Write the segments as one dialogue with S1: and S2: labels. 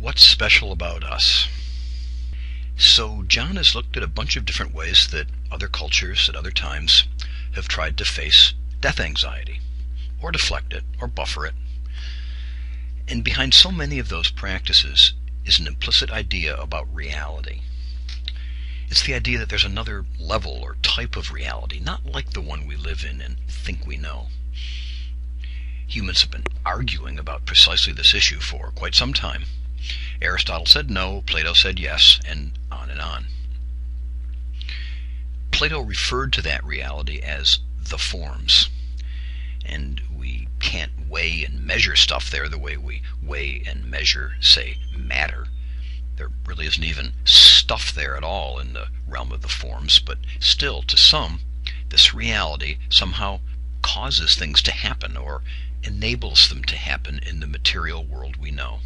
S1: What's special about us? So John has looked at a bunch of different ways that other cultures at other times have tried to face death anxiety, or deflect it, or buffer it. And behind so many of those practices is an implicit idea about reality. It's the idea that there's another level or type of reality, not like the one we live in and think we know. Humans have been arguing about precisely this issue for quite some time. Aristotle said no, Plato said yes, and on and on. Plato referred to that reality as the forms, and we can't weigh and measure stuff there the way we weigh and measure, say, matter. There really isn't even stuff there at all in the realm of the forms, but still, to some, this reality somehow causes things to happen or enables them to happen in the material world we know.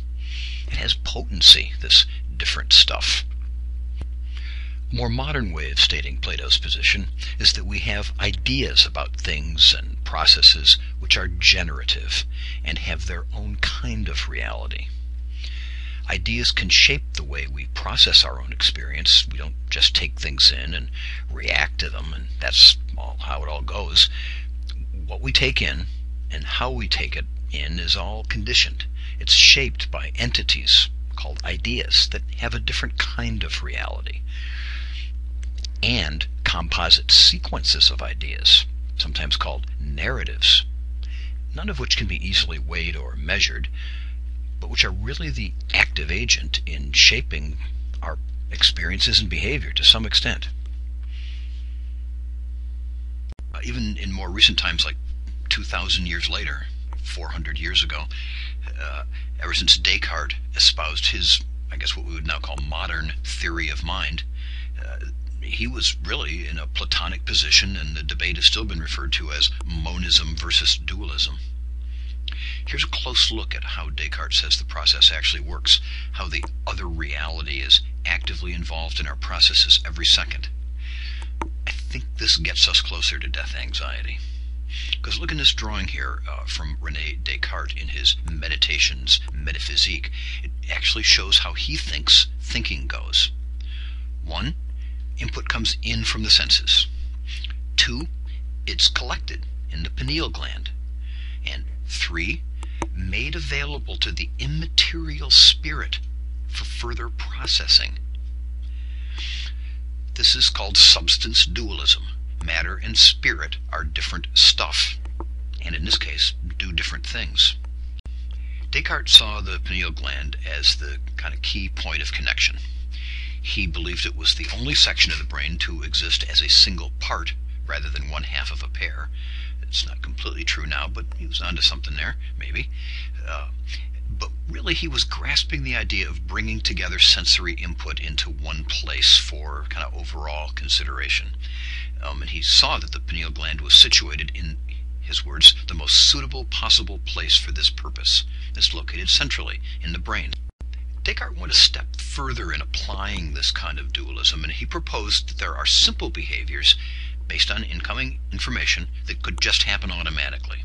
S1: It has potency, this different stuff. A more modern way of stating Plato's position is that we have ideas about things and processes which are generative and have their own kind of reality. Ideas can shape the way we process our own experience. We don't just take things in and react to them, and that's how it all goes. What we take in and how we take it in is all conditioned. It's shaped by entities called ideas that have a different kind of reality, and composite sequences of ideas, sometimes called narratives, none of which can be easily weighed or measured, but which are really the active agent in shaping our experiences and behavior to some extent. Even in more recent times, like 2,000 years later, 400 years ago, ever since Descartes espoused his, I guess what we would now call modern theory of mind, he was really in a Platonic position, and the debate has still been referred to as monism versus dualism. Here's a close look at how Descartes says the process actually works, how the other reality is actively involved in our processes every second. I think this gets us closer to death anxiety. Because look in this drawing here from René Descartes in his Meditations Metaphysique. It actually shows how he thinks thinking goes. 1, input comes in from the senses. 2, it's collected in the pineal gland. And 3, made available to the immaterial spirit for further processing. This is called substance dualism. Matter and spirit are different stuff, and in this case, do different things. Descartes saw the pineal gland as the kind of key point of connection. He believed it was the only section of the brain to exist as a single part rather than one half of a pair. It's not completely true now, but he was onto something there, maybe. But really he was grasping the idea of bringing together sensory input into one place for kind of overall consideration. And he saw that the pineal gland was situated in, his words, the most suitable possible place for this purpose. It's located centrally in the brain. Descartes went a step further in applying this kind of dualism, and he proposed that there are simple behaviors based on incoming information that could just happen automatically.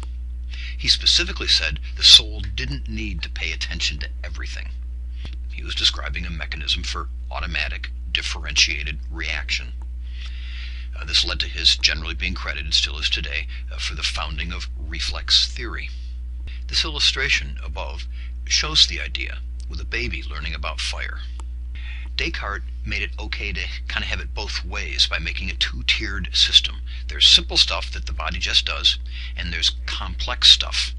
S1: He specifically said the soul didn't need to pay attention to everything. He was describing a mechanism for automatic, differentiated reaction. This led to his generally being credited, still is today, for the founding of reflex theory. This illustration above shows the idea with a baby learning about fire. Descartes made it okay to kind of have it both ways by making a two-tiered system. There's simple stuff that the body just does, and there's complex stuff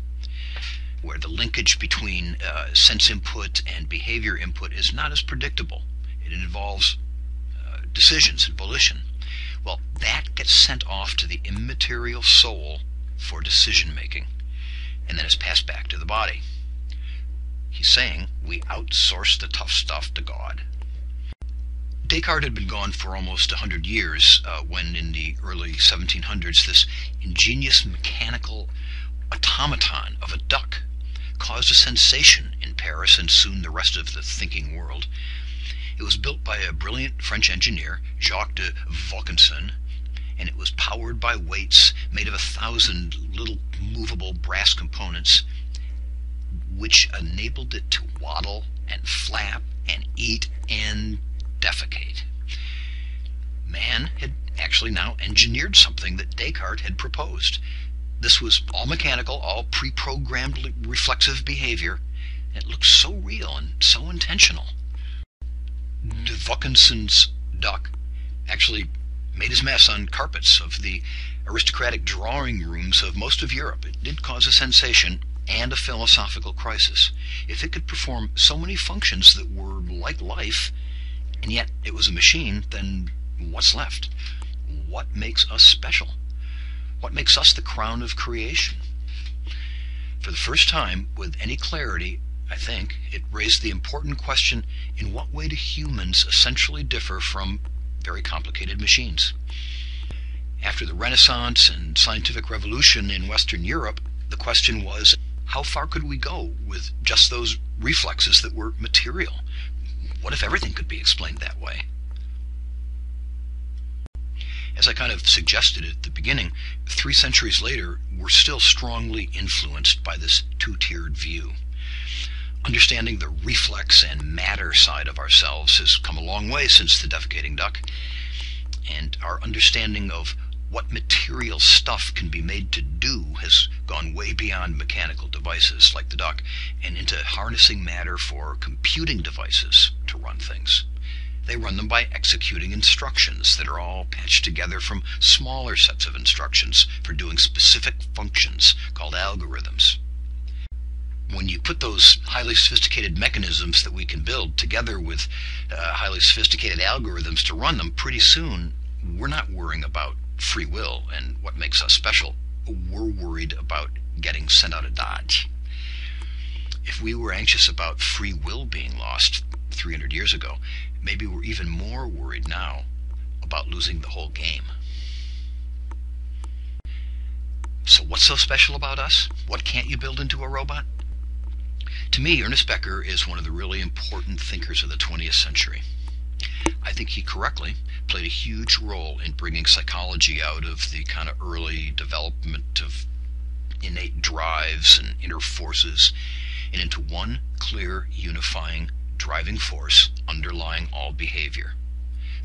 S1: where the linkage between sense input and behavior input is not as predictable. It involves decisions and volition. Well, that gets sent off to the immaterial soul for decision-making, and then is passed back to the body. He's saying we outsource the tough stuff to God. Descartes had been gone for almost 100 years when in the early 1700s this ingenious mechanical automaton of a duck caused a sensation in Paris and soon the rest of the thinking world. It was built by a brilliant French engineer, Jacques de Vaucanson, and it was powered by weights made of 1,000 little movable brass components which enabled it to waddle and flap and eat and defecate. Man had actually now engineered something that Descartes had proposed. This was all mechanical, all pre-programmed reflexive behavior. It looked so real and so intentional. De Vaucanson's duck actually made his mess on carpets of the aristocratic drawing rooms of most of Europe. It did cause a sensation and a philosophical crisis. If it could perform so many functions that were like life, and yet it was a machine, then what's left? What makes us special? What makes us the crown of creation? For the first time, with any clarity, I think, it raised the important question, in what way do humans essentially differ from very complicated machines? After the Renaissance and scientific revolution in Western Europe, the question was, how far could we go with just those reflexes that were material? What if everything could be explained that way? As I kind of suggested at the beginning, 3 centuries later, we're still strongly influenced by this two-tiered view. Understanding the reflex and matter side of ourselves has come a long way since the defecating duck, and our understanding of what material stuff can be made to do has gone way beyond mechanical devices like the duck and into harnessing matter for computing devices to run things. They run them by executing instructions that are all patched together from smaller sets of instructions for doing specific functions called algorithms. When you put those highly sophisticated mechanisms that we can build together with highly sophisticated algorithms to run them, pretty soon we're not worrying about free will and what makes us special. We're worried about getting sent out of Dodge. If we were anxious about free will being lost 300 years ago, maybe we're even more worried now about losing the whole game. So what's so special about us? What can't you build into a robot? To me, Ernest Becker is one of the really important thinkers of the 20th century. I think he correctly played a huge role in bringing psychology out of the kind of early development of innate drives and inner forces and into one clear, unifying, driving force underlying all behavior,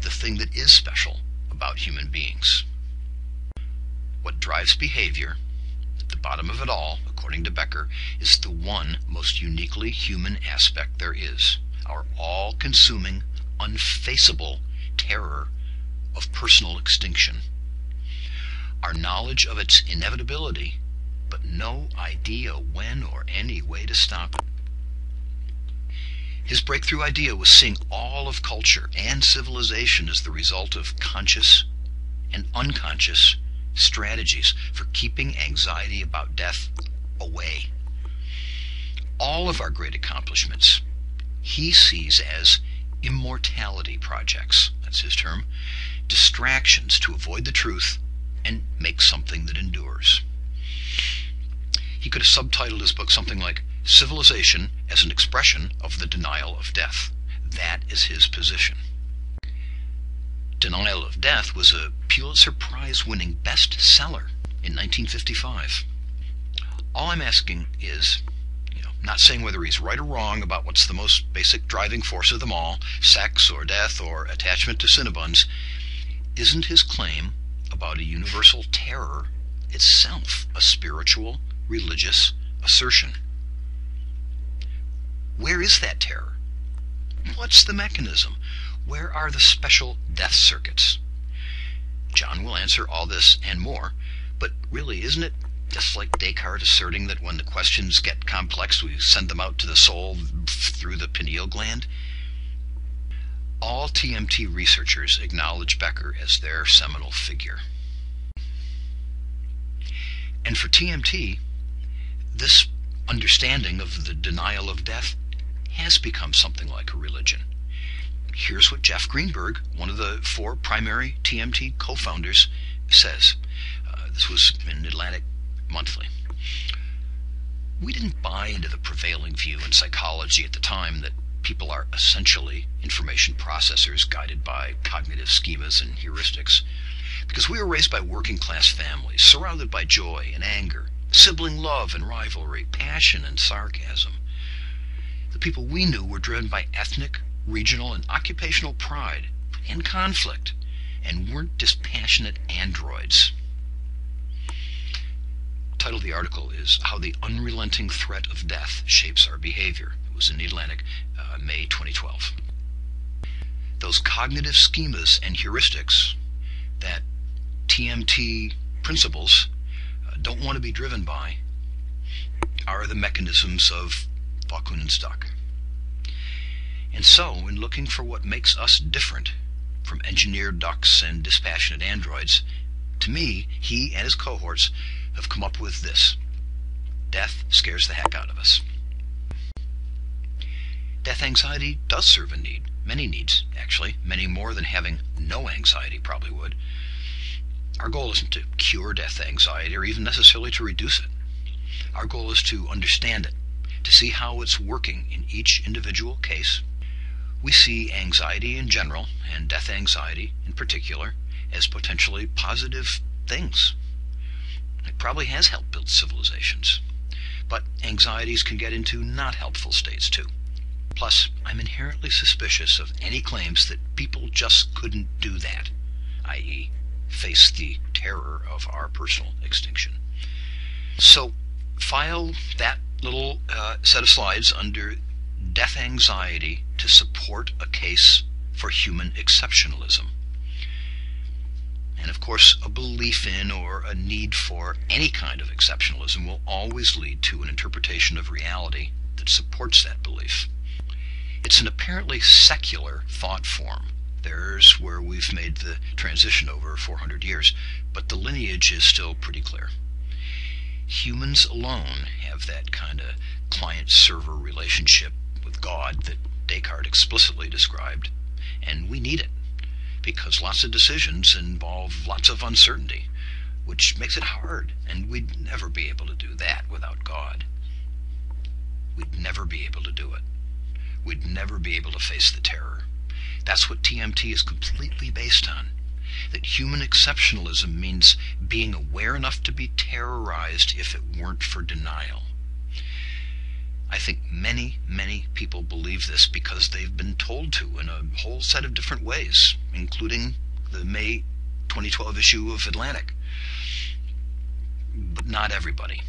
S1: the thing that is special about human beings. What drives behavior, at the bottom of it all, according to Becker, is the one most uniquely human aspect there is, our all-consuming, unfaceable terror of personal extinction. Our knowledge of its inevitability, but no idea when or any way to stop it. His breakthrough idea was seeing all of culture and civilization as the result of conscious and unconscious strategies for keeping anxiety about death away. All of our great accomplishments he sees as immortality projects, that's his term, distractions to avoid the truth and make something that endures. He could have subtitled his book something like Civilization as an Expression of the Denial of Death. That is his position. Denial of Death was a Pulitzer Prize-winning bestseller in 1955. All I'm asking is, not saying whether he's right or wrong about what's the most basic driving force of them all, sex or death or attachment to Cinnabons, isn't his claim about a universal terror itself a spiritual, religious assertion? Where is that terror? What's the mechanism? Where are the special death circuits? John will answer all this and more, but really, isn't it just like Descartes asserting that when the questions get complex, we send them out to the soul through the pineal gland? All TMT researchers acknowledge Becker as their seminal figure. And for TMT, this understanding of the denial of death has become something like a religion. Here's what Jeff Greenberg, one of the 4 primary TMT co-founders, says. This was in Atlantic Monthly. We didn't buy into the prevailing view in psychology at the time that people are essentially information processors guided by cognitive schemas and heuristics, because we were raised by working-class families, surrounded by joy and anger, sibling love and rivalry, passion and sarcasm. The people we knew were driven by ethnic, regional, and occupational pride and conflict, and weren't dispassionate androids. The title of the article is How the Unrelenting Threat of Death Shapes Our Behavior. It was in The Atlantic, May 2012. Those cognitive schemas and heuristics that TMT principles don't want to be driven by are the mechanisms of Bakunen's duck. And so, in looking for what makes us different from engineered ducks and dispassionate androids, to me, he and his cohorts have come up with this. Death scares the heck out of us. Death anxiety does serve a need. Many needs, actually. Many more than having no anxiety probably would. Our goal isn't to cure death anxiety or even necessarily to reduce it. Our goal is to understand it, to see how it's working in each individual case. We see anxiety in general, and death anxiety in particular, as potentially positive things. It probably has helped build civilizations. But anxieties can get into not helpful states too. Plus, I'm inherently suspicious of any claims that people just couldn't do that, i.e., face the terror of our personal extinction. So, file that little set of slides under death anxiety to support a case for human exceptionalism. And of course, a belief in or a need for any kind of exceptionalism will always lead to an interpretation of reality that supports that belief. It's an apparently secular thought form. There's where we've made the transition over 400 years, but the lineage is still pretty clear. Humans alone have that kind of client-server relationship with God that Descartes explicitly described, and we need it, because lots of decisions involve lots of uncertainty, which makes it hard, and we'd never be able to do that without God. We'd never be able to do it. We'd never be able to face the terror. That's what TMT is completely based on. That human exceptionalism means being aware enough to be terrorized if it weren't for denial. I think many, many people believe this because they've been told to in a whole set of different ways, including the May 2012 issue of Atlantic. But not everybody.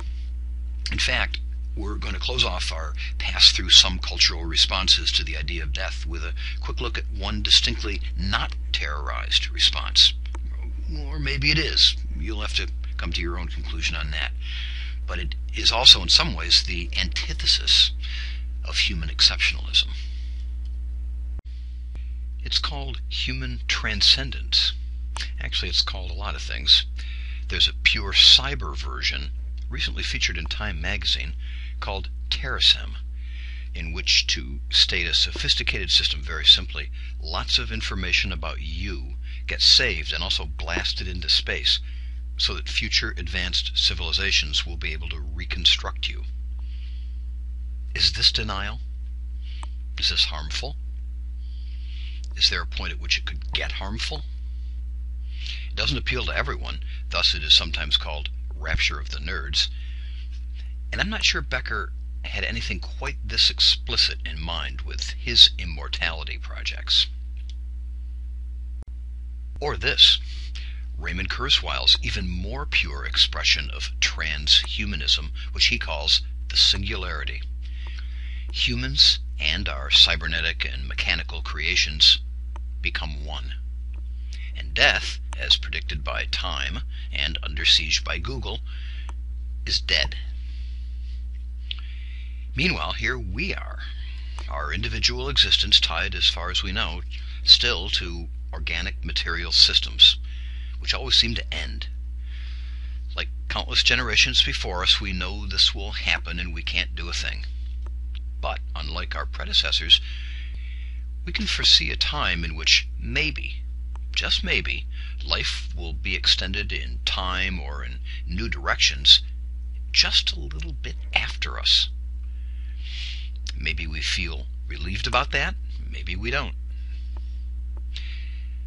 S1: In fact, we're going to close off our pass through some cultural responses to the idea of death with a quick look at one distinctly not terrorized response. Or maybe it is. You'll have to come to your own conclusion on that. But it is also in some ways the antithesis of human exceptionalism. It's called human transcendence. Actually, it's called a lot of things. There's a pure cyber version recently featured in Time magazine called Terrasem, in which, to state a sophisticated system very simply, lots of information about you gets saved and also blasted into space so that future advanced civilizations will be able to reconstruct you. Is this denial? Is this harmful? Is there a point at which it could get harmful? It doesn't appeal to everyone, thus it is sometimes called rapture of the nerds. And I'm not sure Becker had anything quite this explicit in mind with his immortality projects. Or this, Raymond Kurzweil's even more pure expression of transhumanism, which he calls the Singularity. Humans and our cybernetic and mechanical creations become one. And death, as predicted by Time and under siege by Google, is dead. Meanwhile, here we are, our individual existence tied, as far as we know, still to organic material systems, which always seem to end. Like countless generations before us, we know this will happen and we can't do a thing. But, unlike our predecessors, we can foresee a time in which maybe, just maybe, life will be extended in time or in new directions just a little bit after us. Maybe we feel relieved about that, maybe we don't.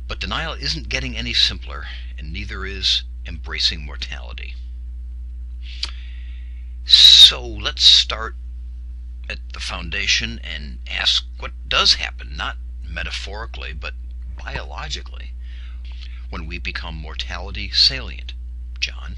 S1: But denial isn't getting any simpler, and neither is embracing mortality. So let's start at the foundation and ask what does happen, not metaphorically, but biologically, when we become mortality salient, John.